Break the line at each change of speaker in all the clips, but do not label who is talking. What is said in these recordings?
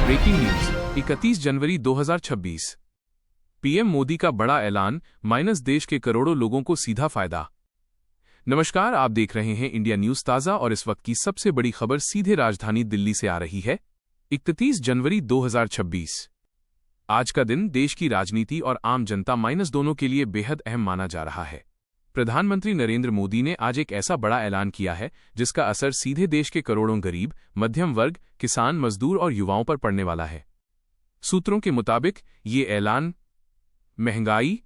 Breaking news 31 जनवरी 2026। PM Modi का बड़ा ऐलान, माइनस देश के करोड़ों लोगों को सीधा फायदा। नमस्कार, आप देख रहे हैं इंडिया न्यूज ताज़ा और इस वक्त की सबसे बड़ी खबर सीधे राजधानी दिल्ली से आ रही है। 31 जनवरी 2026। आज का दिन देश की राजनीति और आम जनता माइनस दोनों के लिए बेहद अहम माना जा रहा है। प्रधानमंत्री नरेंद्र मोदी ने आज एक ऐसा बड़ा ऐलान किया है जिसका असर सीधे देश के करोड़ों गरीब, मध्यम वर्ग, किसान, मजदूर और युवाओं पर पड़ने वाला है। सूत्रों के मुताबिक ये ऐलान महंगाई,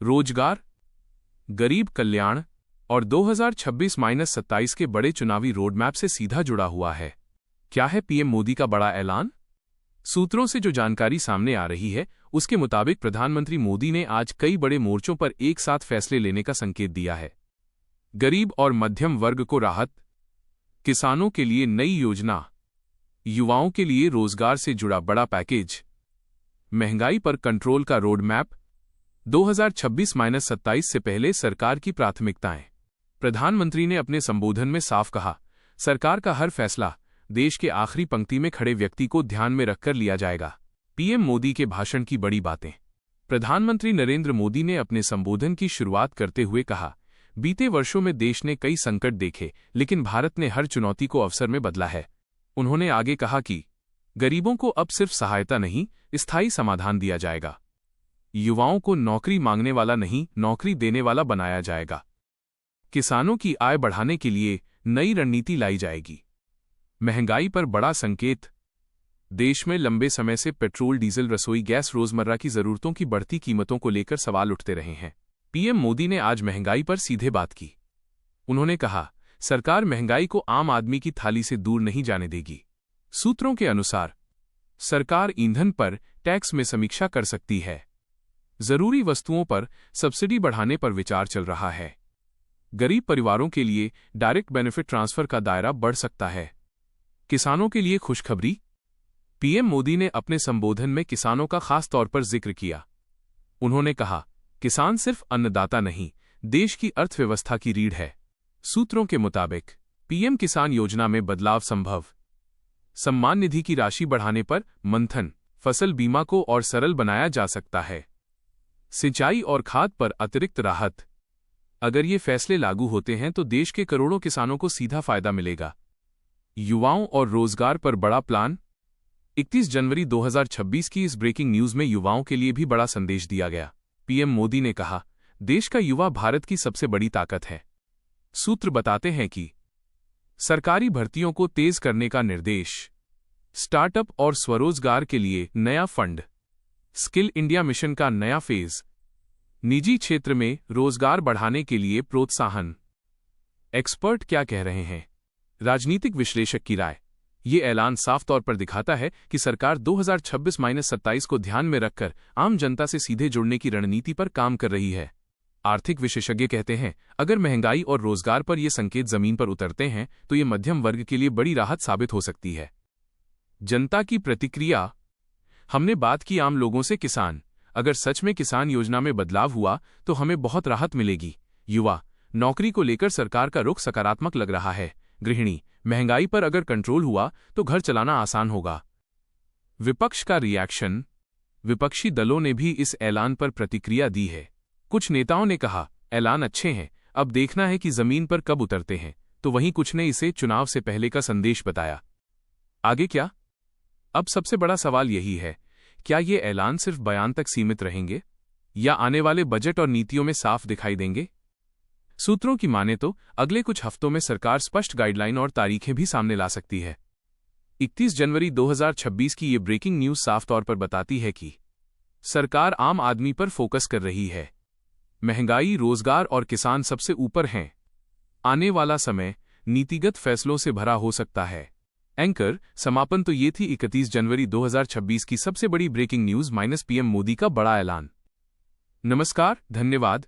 रोजगार, गरीब कल्याण और 2026-27 के बड़े चुनावी रोडमैप से सीधा जुड़ा हुआ है। क्या है पीएम मोदी का बड़ा ऐलान? सूत्रों से जो जानकारी सामने आ रही है उसके मुताबिक प्रधानमंत्री मोदी ने आज कई बड़े मोर्चों पर एक साथ फैसले लेने का संकेत दिया है। गरीब और मध्यम वर्ग को राहत, किसानों के लिए नई योजना, युवाओं के लिए रोजगार से जुड़ा बड़ा पैकेज, महंगाई पर कंट्रोल का रोड मैप, 2026-27 से पहले सरकार की प्राथमिकताएं। प्रधानमंत्री ने अपने संबोधन में साफ कहा, सरकार का हर फैसला देश के आखिरी पंक्ति में खड़े व्यक्ति को ध्यान में रखकर लिया जाएगा। पीएम मोदी के भाषण की बड़ी बातें। प्रधानमंत्री नरेंद्र मोदी ने अपने संबोधन की शुरुआत करते हुए कहा, बीते वर्षों में देश ने कई संकट देखे, लेकिन भारत ने हर चुनौती को अवसर में बदला है। उन्होंने आगे कहा कि गरीबों को अब सिर्फ सहायता नहीं, स्थायी समाधान दिया जाएगा। युवाओं को नौकरी मांगने वाला नहीं, नौकरी देने वाला बनाया जाएगा। किसानों की आय बढ़ाने के लिए नई रणनीति लाई जाएगी। महंगाई पर बड़ा संकेत। देश में लंबे समय से पेट्रोल, डीजल, रसोई गैस, रोजमर्रा की जरूरतों की बढ़ती कीमतों को लेकर सवाल उठते रहे हैं। पीएम मोदी ने आज महंगाई पर सीधे बात की। उन्होंने कहा, सरकार महंगाई को आम आदमी की थाली से दूर नहीं जाने देगी। सूत्रों के अनुसार सरकार ईंधन पर टैक्स में समीक्षा कर सकती है। जरूरी वस्तुओं पर सब्सिडी बढ़ाने पर विचार चल रहा है। गरीब परिवारों के लिए डायरेक्ट बेनिफिट ट्रांसफर का दायरा बढ़ सकता है। किसानों के लिए खुशखबरी। पीएम मोदी ने अपने संबोधन में किसानों का खास तौर पर जिक्र किया। उन्होंने कहा, किसान सिर्फ अन्नदाता नहीं, देश की अर्थव्यवस्था की रीढ़ है। सूत्रों के मुताबिक पीएम किसान योजना में बदलाव संभव। सम्मान निधि की राशि बढ़ाने पर मंथन, फसल बीमा को और सरल बनाया जा सकता है। सिंचाई और खाद पर अतिरिक्त राहत। अगर ये फैसले लागू होते हैं तो देश के करोड़ों किसानों को सीधा फायदा मिलेगा। युवाओं और रोजगार पर बड़ा प्लान। 31 जनवरी 2026 की इस ब्रेकिंग न्यूज में युवाओं के लिए भी बड़ा संदेश दिया गया। पीएम मोदी ने कहा, देश का युवा भारत की सबसे बड़ी ताकत है। सूत्र बताते हैं कि सरकारी भर्तियों को तेज करने का निर्देश, स्टार्टअप और स्वरोजगार के लिए नया फंड, स्किल इंडिया मिशन का नया फेज, निजी क्षेत्र में रोजगार बढ़ाने के लिए प्रोत्साहन। एक्सपर्ट क्या कह रहे हैं? राजनीतिक विश्लेषक की राय। ये ऐलान साफ तौर पर दिखाता है कि सरकार 2026-27 को ध्यान में रखकर आम जनता से सीधे जुड़ने की रणनीति पर काम कर रही है। आर्थिक विशेषज्ञ कहते हैं, अगर महंगाई और रोजगार पर ये संकेत जमीन पर उतरते हैं तो ये मध्यम वर्ग के लिए बड़ी राहत साबित हो सकती है। जनता की प्रतिक्रिया। हमने बात की आम लोगों से। किसान, अगर सच में किसान योजना में बदलाव हुआ तो हमें बहुत राहत मिलेगी। युवा, नौकरी को लेकर सरकार का रुख सकारात्मक लग रहा है। गृहिणी, महंगाई पर अगर कंट्रोल हुआ तो घर चलाना आसान होगा। विपक्ष का रिएक्शन। विपक्षी दलों ने भी इस ऐलान पर प्रतिक्रिया दी है। कुछ नेताओं ने कहा, ऐलान अच्छे हैं, अब देखना है कि जमीन पर कब उतरते हैं। तो वहीं कुछ ने इसे चुनाव से पहले का संदेश बताया। आगे क्या? अब सबसे बड़ा सवाल यही है, क्या ये ऐलान सिर्फ बयान तक सीमित रहेंगे या आने वाले बजट और नीतियों में साफ दिखाई देंगे? सूत्रों की माने तो अगले कुछ हफ्तों में सरकार स्पष्ट गाइडलाइन और तारीखें भी सामने ला सकती है। 31 जनवरी 2026 की ये ब्रेकिंग न्यूज साफ तौर पर बताती है कि सरकार आम आदमी पर फोकस कर रही है। महंगाई, रोजगार और किसान सबसे ऊपर हैं। आने वाला समय नीतिगत फैसलों से भरा हो सकता है। एंकर समापन तो ये थी 31 जनवरी 2026 की सबसे बड़ी breaking news minus PM Modi का बड़ा ऐलान। नमस्कार, धन्यवाद।